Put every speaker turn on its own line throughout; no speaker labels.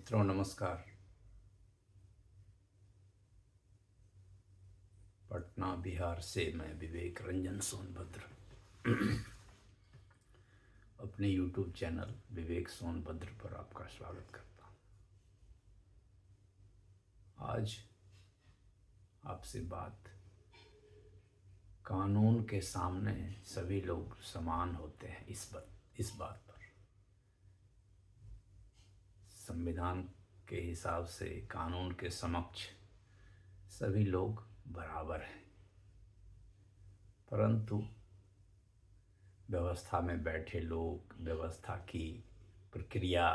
मित्रों नमस्कार। पटना बिहार से मैं विवेक रंजन सोनभद्र अपने YouTube चैनल विवेक सोनभद्र पर आपका स्वागत करता हूँ। आज आपसे बात कानून के सामने सभी लोग समान होते हैं इस बात पर। संविधान के हिसाब से कानून के समक्ष सभी लोग बराबर हैं, परंतु व्यवस्था में बैठे लोग, व्यवस्था की प्रक्रिया,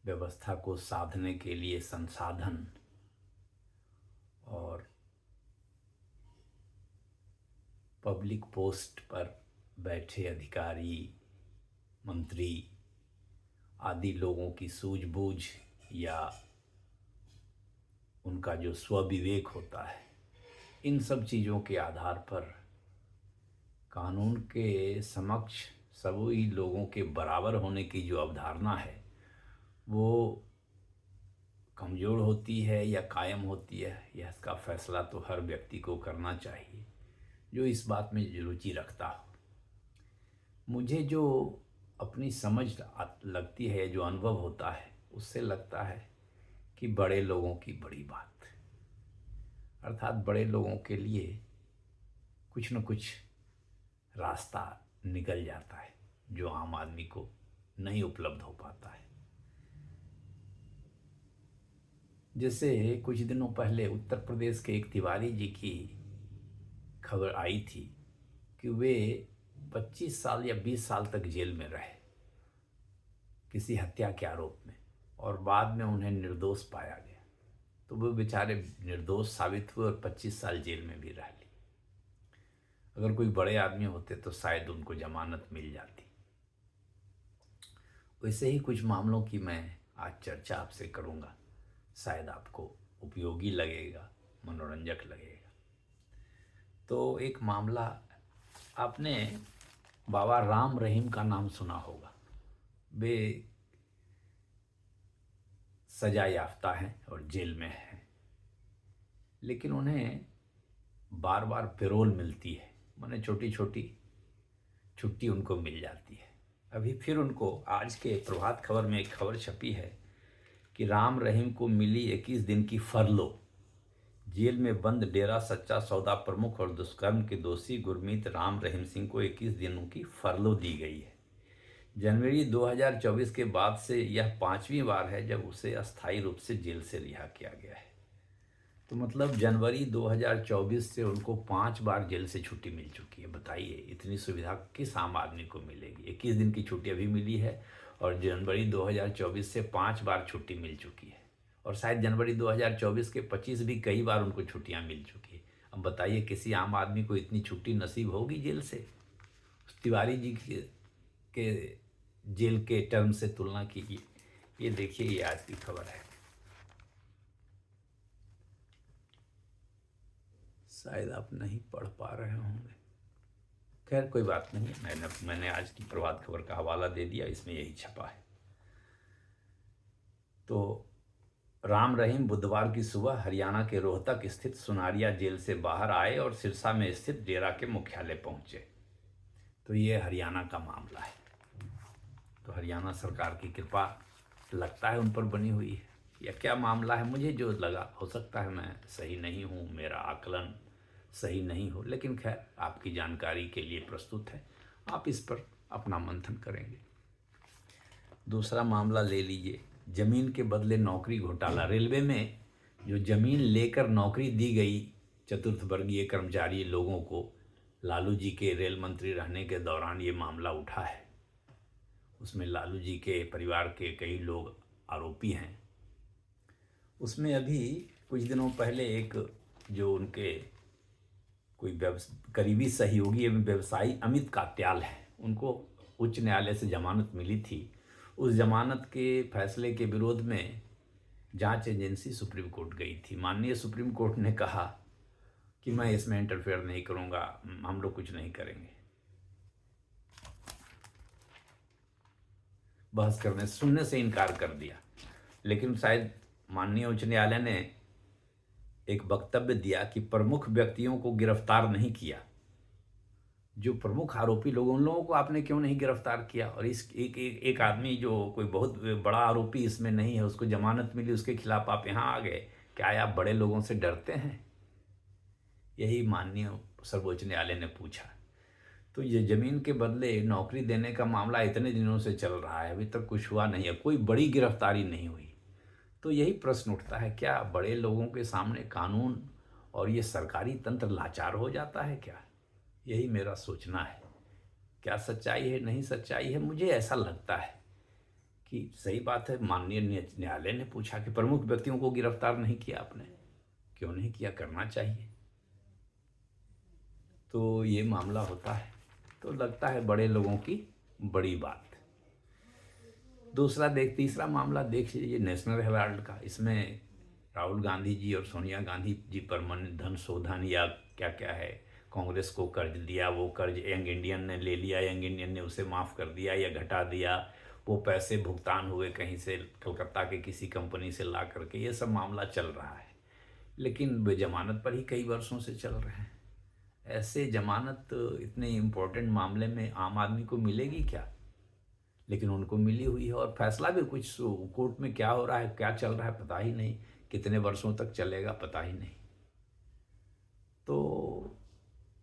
व्यवस्था को साधने के लिए संसाधन और पब्लिक पोस्ट पर बैठे अधिकारी, मंत्री आदि लोगों की सूझबूझ या उनका जो स्वविवेक होता है, इन सब चीज़ों के आधार पर कानून के समक्ष सभी लोगों के बराबर होने की जो अवधारणा है वो कमज़ोर होती है या कायम होती है, यह इसका फैसला तो हर व्यक्ति को करना चाहिए जो इस बात में रुचि रखता हो। मुझे जो अपनी समझ लगती है, जो अनुभव होता है, उससे लगता है कि बड़े लोगों की बड़ी बात, अर्थात बड़े लोगों के लिए कुछ न कुछ रास्ता निकल जाता है जो आम आदमी को नहीं उपलब्ध हो पाता है। जैसे कुछ दिनों पहले उत्तर प्रदेश के एक तिवारी जी की खबर आई थी कि वे 25 साल या 20 साल तक जेल में रहे किसी हत्या के आरोप में, और बाद में उन्हें निर्दोष पाया गया, तो वो बेचारे निर्दोष साबित हुए और 25 साल जेल में भी रह ली। अगर कोई बड़े आदमी होते तो शायद उनको जमानत मिल जाती। वैसे ही कुछ मामलों की मैं आज चर्चा आपसे करूंगा, शायद आपको उपयोगी लगेगा, मनोरंजक लगेगा। तो एक मामला, आपने बाबा राम रहीम का नाम सुना होगा। वे सजा याफ्ता हैं और जेल में हैं, लेकिन उन्हें बार बार पैरोल मिलती है, माने छोटी छोटी छुट्टी उनको मिल जाती है। अभी फिर उनको आज के प्रभात खबर में एक खबर छपी है कि राम रहीम को मिली 21 दिन की फरलो। जेल में बंद डेरा सच्चा सौदा प्रमुख और दुष्कर्म के दोषी गुरमीत राम रहीम सिंह को 21 दिनों की फरलो दी गई है। जनवरी 2024 के बाद से यह 5वीं बार है जब उसे अस्थायी रूप से जेल से रिहा किया गया है। तो मतलब जनवरी 2024 से उनको 5 बार जेल से छुट्टी मिल चुकी है। बताइए, इतनी सुविधा किस आम आदमी को मिलेगी। 21 दिन की छुट्टी अभी मिली है और जनवरी 2024 से 5 बार छुट्टी मिल चुकी है, और शायद जनवरी 2024 के 25 भी कई बार उनको छुट्टियां मिल चुकी है। अब बताइए, किसी आम आदमी को इतनी छुट्टी नसीब होगी जेल से। तिवारी जी के जेल के टर्म से तुलना कीजिए। ये देखिए, ये आज की खबर है। शायद आप नहीं पढ़ पा रहे होंगे, खैर कोई बात नहीं है, मैंने आज की प्रभात खबर का हवाला दे दिया, इसमें यही छपा है। तो राम रहीम बुधवार की सुबह हरियाणा के रोहतक स्थित सुनारिया जेल से बाहर आए और सिरसा में स्थित डेरा के मुख्यालय पहुंचे। तो ये हरियाणा का मामला है। तो हरियाणा सरकार की कृपा लगता है उन पर बनी हुई है, या क्या मामला है मुझे जो लगा, हो सकता है मैं सही नहीं हूँ, मेरा आकलन सही नहीं हो, लेकिन खैर आपकी जानकारी के लिए प्रस्तुत है, आप इस पर अपना मंथन करेंगे। दूसरा मामला ले लीजिए, जमीन के बदले नौकरी घोटाला। रेलवे में जो जमीन लेकर नौकरी दी गई चतुर्थ वर्गीय कर्मचारी लोगों को, लालू जी के रेल मंत्री रहने के दौरान ये मामला उठा है। उसमें लालू जी के परिवार के कई लोग आरोपी हैं। उसमें अभी कुछ दिनों पहले एक जो उनके कोई करीबी सहयोगी एवं व्यवसायी अमित कात्याल है, उनको उच्च न्यायालय से जमानत मिली थी। उस जमानत के फैसले के विरोध में जांच एजेंसी सुप्रीम कोर्ट गई थी। माननीय सुप्रीम कोर्ट ने कहा कि मैं इसमें इंटरफेयर नहीं करूंगा, हम लोग कुछ नहीं करेंगे। बहस करने सुनने से इनकार कर दिया। लेकिन शायद माननीय उच्च न्यायालय ने एक वक्तव्य दिया कि प्रमुख व्यक्तियों को गिरफ्तार नहीं किया। जो प्रमुख आरोपी लोग, उन लोगों को आपने क्यों नहीं गिरफ्तार किया? और इस एक आदमी जो कोई बहुत बड़ा आरोपी इसमें नहीं है, उसको जमानत मिली, उसके खिलाफ आप यहाँ आ गए। क्या आप बड़े लोगों से डरते हैं? यही माननीय सर्वोच्च न्यायालय ने पूछा। तो ये जमीन के बदले नौकरी देने का मामला इतने दिनों से चल रहा है, अभी तक कुछ हुआ नहीं है, कोई बड़ी गिरफ्तारी नहीं हुई। तो यही प्रश्न उठता है, क्या बड़े लोगों के सामने कानून और ये सरकारी तंत्र लाचार हो जाता है क्या? यही मेरा सोचना है। क्या सच्चाई है, नहीं सच्चाई है? मुझे ऐसा लगता है कि सही बात है। माननीय न्यायालय ने पूछा कि प्रमुख व्यक्तियों को गिरफ्तार नहीं किया आपने, क्यों नहीं किया? करना चाहिए। तो ये मामला होता है, तो लगता है बड़े लोगों की बड़ी बात। तीसरा मामला देख लीजिए, नेशनल हेराल्ड का। इसमें राहुल गांधी जी और सोनिया गांधी जी पर मन धन शोधन या क्या क्या है, कांग्रेस को कर्ज दिया, वो कर्ज यंग इंडियन ने ले लिया, यंग इंडियन ने उसे माफ़ कर दिया या घटा दिया, वो पैसे भुगतान हुए कहीं से, कलकत्ता के किसी कंपनी से ला करके, ये सब मामला चल रहा है। लेकिन वे जमानत पर ही कई वर्षों से चल रहे हैं। ऐसे जमानत इतने इम्पोर्टेंट मामले में आम आदमी को मिलेगी क्या? लेकिन उनको मिली हुई है, और फैसला भी कुछ कोर्ट में क्या हो रहा है, क्या चल रहा है, पता ही नहीं। कितने वर्षों तक चलेगा, पता ही नहीं। तो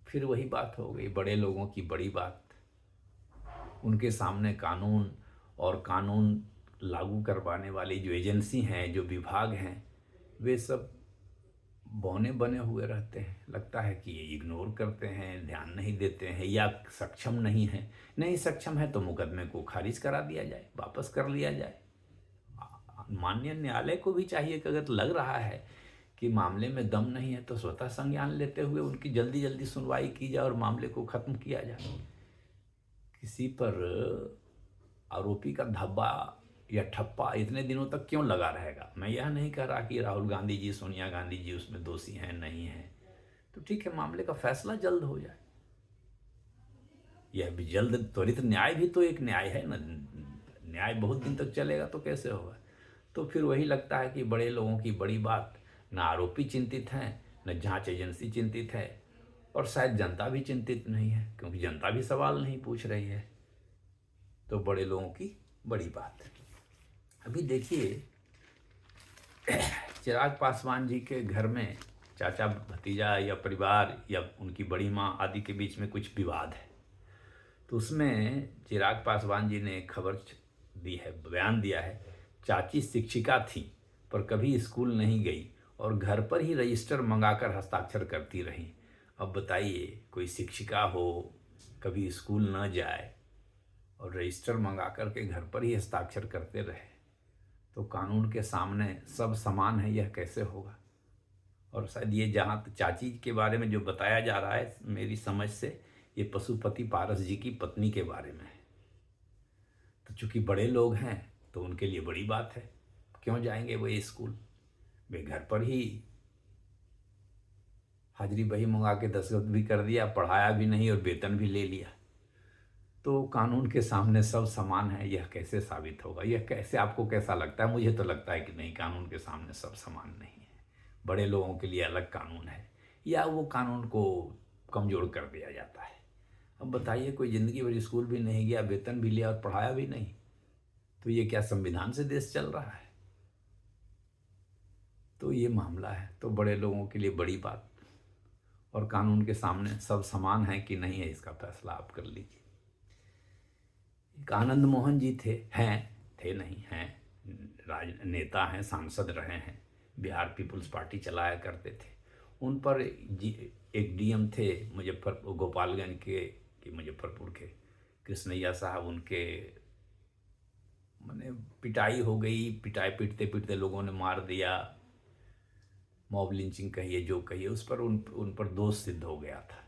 फिर वही बात हो गई, बड़े लोगों की बड़ी बात। उनके सामने कानून और कानून लागू करवाने वाली जो एजेंसी हैं, जो विभाग हैं, वे सब बौने बने हुए रहते हैं। लगता है कि ये इग्नोर करते हैं, ध्यान नहीं देते हैं, या सक्षम नहीं है। नहीं सक्षम है तो मुकदमे को खारिज करा दिया जाए, वापस कर लिया जाए। माननीय न्यायालय को भी चाहिए कि अगर लग रहा है कि मामले में दम नहीं है तो स्वतः संज्ञान लेते हुए उनकी जल्दी जल्दी सुनवाई की जाए और मामले को खत्म किया जाए। किसी पर आरोपी का धब्बा या ठप्पा इतने दिनों तक क्यों लगा रहेगा? मैं यह नहीं कह रहा कि राहुल गांधी जी, सोनिया गांधी जी उसमें दोषी हैं, नहीं हैं। तो ठीक है, मामले का फैसला जल्द हो जाए। यह भी जल्द, त्वरित न्याय भी तो एक न्याय है ना। न्याय बहुत दिन तक चलेगा तो कैसे होगा? तो फिर वही लगता है कि बड़े लोगों की बड़ी बात। न आरोपी चिंतित हैं, न जांच एजेंसी चिंतित है, और शायद जनता भी चिंतित नहीं है, क्योंकि जनता भी सवाल नहीं पूछ रही है। तो बड़े लोगों की बड़ी बात। अभी देखिए, चिराग पासवान जी के घर में चाचा भतीजा या परिवार या उनकी बड़ी माँ आदि के बीच में कुछ विवाद है। तो उसमें चिराग पासवान जी ने खबर दी है, बयान दिया है, चाची शिक्षिका थी पर कभी स्कूल नहीं गई और घर पर ही रजिस्टर मंगाकर हस्ताक्षर करती रही। अब बताइए, कोई शिक्षिका हो, कभी स्कूल न जाए और रजिस्टर मंगा कर के घर पर ही हस्ताक्षर करते रहे, तो कानून के सामने सब समान है, यह कैसे होगा? और शायद ये जहाँ चाची के बारे में जो बताया जा रहा है, मेरी समझ से ये पशुपति पारस जी की पत्नी के बारे में है। तो चूंकि बड़े लोग हैं तो उनके लिए बड़ी बात है, क्यों जाएंगे वो स्कूल? वे घर पर ही हाजिरी बही मंगा के दस्तखत भी कर दिया, पढ़ाया भी नहीं और वेतन भी ले लिया। तो कानून के सामने सब समान है, यह कैसे साबित होगा? यह कैसे, आपको कैसा लगता है? मुझे तो लगता है कि नहीं, कानून के सामने सब समान नहीं है। बड़े लोगों के लिए अलग कानून है, या वो कानून को कमज़ोर कर दिया जाता है। अब बताइए, कोई ज़िंदगी भर स्कूल भी नहीं गया, वेतन भी लिया और पढ़ाया भी नहीं, तो ये क्या संविधान से देश चल रहा है? तो ये मामला है। तो बड़े लोगों के लिए बड़ी बात, और कानून के सामने सब समान है कि नहीं है, इसका फैसला आप कर लीजिए। एक आनंद मोहन जी थे नहीं हैं, राजनेता हैं, सांसद रहे हैं, बिहार पीपुल्स पार्टी चलाया करते थे। उन पर एक डीएम थे मुजफ्फरपुर, गोपालगंज के मुजफ्फरपुर के कृष्णैया साहब, उनके मैंने पिटाई हो गई, पीटते पीटते लोगों ने मार दिया, मॉब लिंचिंग कहिए जो कहिए, उस पर उन पर दोष सिद्ध हो गया था।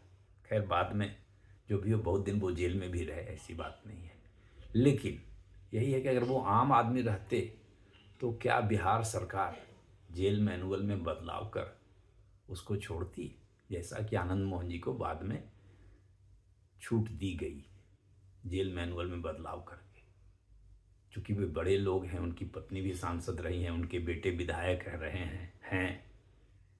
खैर बाद में जो भी हो, बहुत दिन वो जेल में भी रहे, ऐसी बात नहीं है। लेकिन यही है कि अगर वो आम आदमी रहते तो क्या बिहार सरकार जेल मैनुअल में बदलाव कर उसको छोड़ती, जैसा कि आनंद मोहन जी को बाद में छूट दी गई जेल मैनुअल में बदलाव करके? चूँकि वे बड़े लोग हैं, उनकी पत्नी भी सांसद रही हैं, उनके बेटे विधायक रहे हैं,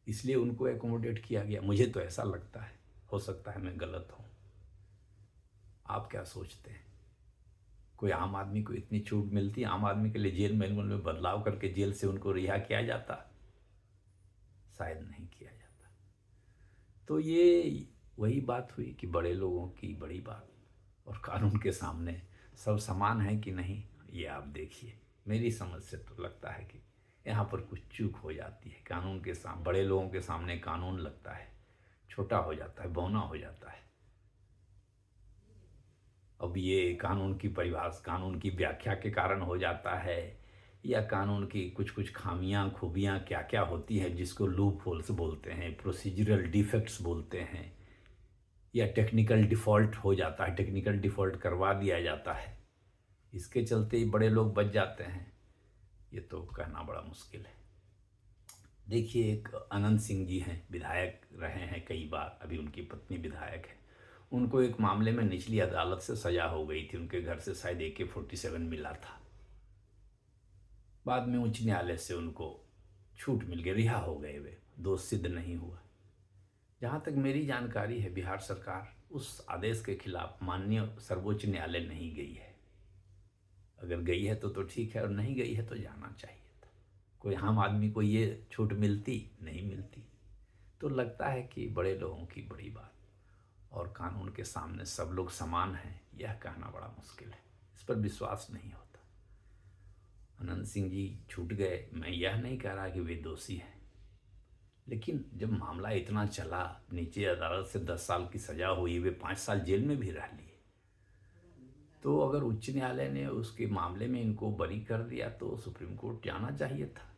इसलिए उनको एकोमोडेट किया गया। मुझे तो ऐसा लगता है, हो सकता है मैं गलत हूँ। आप क्या सोचते हैं? कोई आम आदमी को इतनी छूट मिलती? आम आदमी के लिए जेल मैनुअल में बदलाव करके जेल से उनको रिहा किया जाता? शायद नहीं किया जाता। तो ये वही बात हुई कि बड़े लोगों की बड़ी बात, और कानून के सामने सब समान है कि नहीं, ये आप देखिए। मेरी समझ से तो लगता है कि यहाँ पर कुछ चूक हो जाती है। कानून के सामने, बड़े लोगों के सामने कानून लगता है छोटा हो जाता है, बौना हो जाता है। अब ये कानून की परिभाषा, कानून की व्याख्या के कारण हो जाता है, या कानून की कुछ कुछ खामियां खूबियां क्या क्या होती हैं जिसको लूप होल्स बोलते हैं, प्रोसीजरल डिफेक्ट्स बोलते हैं, या टेक्निकल डिफ़ॉल्ट हो जाता है, टेक्निकल डिफ़ॉल्ट करवा दिया जाता है, इसके चलते ही बड़े लोग बच जाते हैं, ये तो कहना बड़ा मुश्किल है। देखिए, एक अनंत सिंह जी हैं, विधायक रहे हैं कई बार, अभी उनकी पत्नी विधायक है। उनको एक मामले में निचली अदालत से सज़ा हो गई थी, उनके घर से शायद AK-47 मिला था। बाद में उच्च न्यायालय से उनको छूट मिल गई, रिहा हो गए, वे दोष सिद्ध नहीं हुआ। जहाँ तक मेरी जानकारी है, बिहार सरकार उस आदेश के खिलाफ माननीय सर्वोच्च न्यायालय नहीं गई है। अगर गई है तो ठीक है, और नहीं गई है तो जाना चाहिए था। कोई आम आदमी को ये छूट मिलती? नहीं मिलती। तो लगता है कि बड़े लोगों की बड़ी बात, और कानून के सामने सब लोग समान हैं, यह कहना बड़ा मुश्किल है। इस पर विश्वास नहीं होता। अनंत सिंह जी छूट गए, मैं यह नहीं कह रहा कि वे दोषी हैं, लेकिन जब मामला इतना चला, नीचे अदालत से 10 साल की सज़ा हुई, वे 5 साल जेल में भी रह लिए, तो अगर उच्च न्यायालय ने उसके मामले में इनको बरी कर दिया तो सुप्रीम कोर्ट जाना चाहिए था।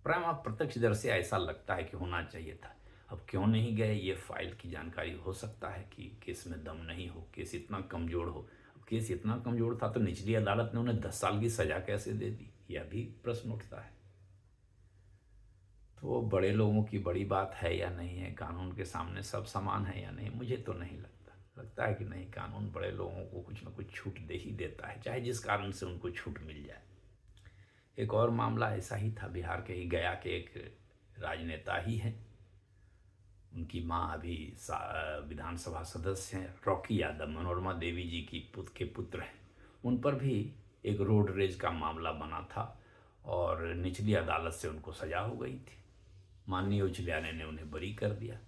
प्रत्यक्षदर्शी से ऐसा लगता है कि होना चाहिए था। अब क्यों नहीं गए, ये फाइल की जानकारी हो सकता है कि केस में दम नहीं हो, केस इतना कमज़ोर हो। अब केस इतना कमज़ोर था तो निचली अदालत ने उन्हें 10 साल की सज़ा कैसे दे दी, यह भी प्रश्न उठता है। तो बड़े लोगों की बड़ी बात है या नहीं है, कानून के सामने सब समान है या नहीं, मुझे तो नहीं लगता। लगता है कि नहीं, कानून बड़े लोगों को कुछ ना कुछ छूट दे ही देता है, चाहे जिस कारण से उनको छूट मिल जाए। एक और मामला ऐसा ही था, बिहार के ही गया के एक राजनेता ही हैं, उनकी माँ अभी विधानसभा सदस्य हैं, रॉकी यादव, मनोरमा देवी जी की के पुत्र हैं। उन पर भी एक रोड रेज का मामला बना था, और निचली अदालत से उनको सज़ा हो गई थी। माननीय उच्च न्यायालय ने उन्हें बरी कर दिया।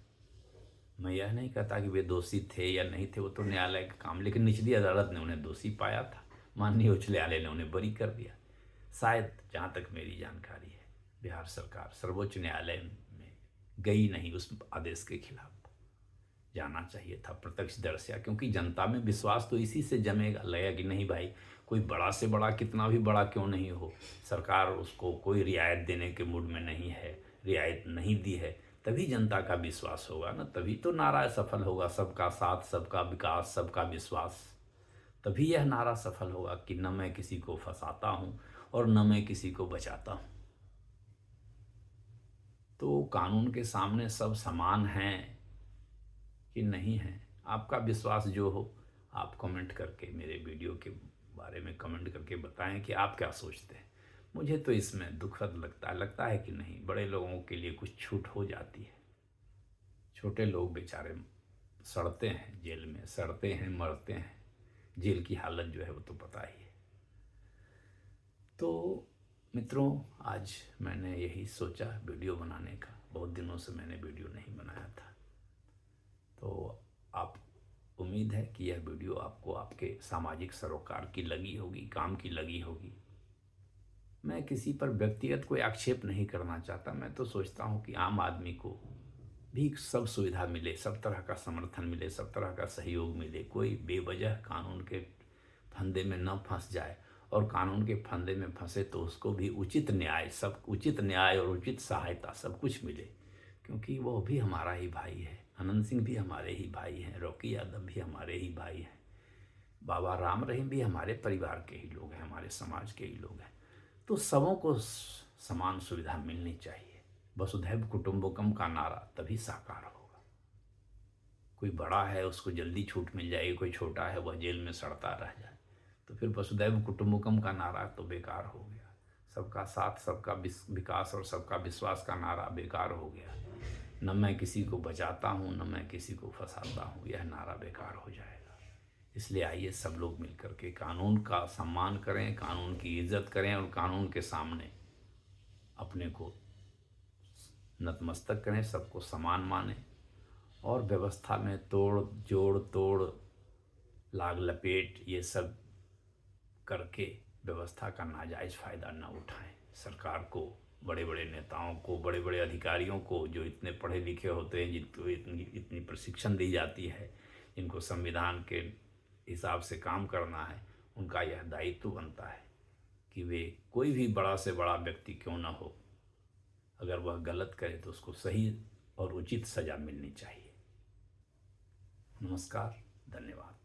मैं यह नहीं कहता कि वे दोषी थे या नहीं थे, वो तो न्यायालय का काम, लेकिन निचली अदालत ने उन्हें दोषी पाया था, माननीय उच्च न्यायालय ने उन्हें बरी कर दिया। शायद, जहाँ तक मेरी जानकारी है, बिहार सरकार सर्वोच्च न्यायालय में गई नहीं उस आदेश के खिलाफ। जाना चाहिए था प्रत्यक्षदर्शिया, क्योंकि जनता में विश्वास तो इसी से जमेगा, लगेगा कि नहीं भाई, कोई बड़ा से बड़ा, कितना भी बड़ा क्यों नहीं हो, सरकार उसको कोई रियायत देने के मूड में नहीं है, रियायत नहीं दी है, तभी जनता का विश्वास होगा ना, तभी तो नारा सफल होगा, सबका साथ, सबका विकास, सबका विश्वास। तभी यह नारा सफल होगा कि न मैं किसी को फंसाता हूँ और न मैं किसी को बचाता हूँ। तो कानून के सामने सब समान हैं कि नहीं है, आपका विश्वास जो हो, आप कमेंट करके मेरे वीडियो के बारे में कमेंट करके बताएं कि आप क्या सोचते हैं। मुझे तो इसमें दुखद लगता है कि नहीं, बड़े लोगों के लिए कुछ छूट हो जाती है। छोटे लोग बेचारे सड़ते हैं, जेल में सड़ते हैं, मरते हैं। जेल की हालत जो है वो तो पता ही है। तो मित्रों, आज मैंने यही सोचा वीडियो बनाने का, बहुत दिनों से मैंने वीडियो नहीं बनाया था। तो आप, उम्मीद है कि यह वीडियो आपको आपके सामाजिक सरोकार की लगी होगी, काम की लगी होगी। मैं किसी पर व्यक्तिगत कोई आक्षेप नहीं करना चाहता। मैं तो सोचता हूँ कि आम आदमी को भी सब सुविधा मिले, सब तरह का समर्थन मिले, सब तरह का सहयोग मिले, कोई बेवजह कानून के फंदे में न फंस जाए, और कानून के फंदे में फंसे तो उसको भी उचित न्याय और उचित सहायता सब कुछ मिले, क्योंकि वो भी हमारा ही भाई है। अनंत सिंह भी हमारे ही भाई हैं, रॉकी यादव भी हमारे ही भाई हैं, बाबा राम रहीम भी हमारे परिवार के ही लोग हैं, हमारे समाज के ही लोग हैं। तो सबों को समान सुविधा मिलनी चाहिए। वसुधैव कुटुंबकम का नारा तभी साकार होगा। कोई बड़ा है उसको जल्दी छूट मिल जाएगी, कोई छोटा है वह जेल में सड़ता रह जाए, तो फिर वसुधैव कुटुंबकम का नारा तो बेकार हो गया, सबका साथ, सबका विकास और सबका विश्वास का नारा बेकार हो गया। न मैं किसी को बचाता हूँ, न मैं किसी को फंसाता हूँ, यह नारा बेकार हो जाएगा। इसलिए आइए सब लोग मिलकर के कानून का सम्मान करें, कानून की इज्जत करें और कानून के सामने अपने को नतमस्तक करें, सबको समान मानें और व्यवस्था में तोड़ जोड़ तोड़ लाग लपेट ये सब करके व्यवस्था का नाजायज़ फ़ायदा न उठाएं। सरकार को, बड़े बड़े नेताओं को, बड़े बड़े अधिकारियों को जो इतने पढ़े लिखे होते हैं, जिनको इतनी इतनी प्रशिक्षण दी जाती है, जिनको संविधान के हिसाब से काम करना है, उनका यह दायित्व बनता है कि वे कोई भी बड़ा से बड़ा व्यक्ति क्यों न हो, अगर वह गलत करे तो उसको सही और उचित सज़ा मिलनी चाहिए। नमस्कार, धन्यवाद।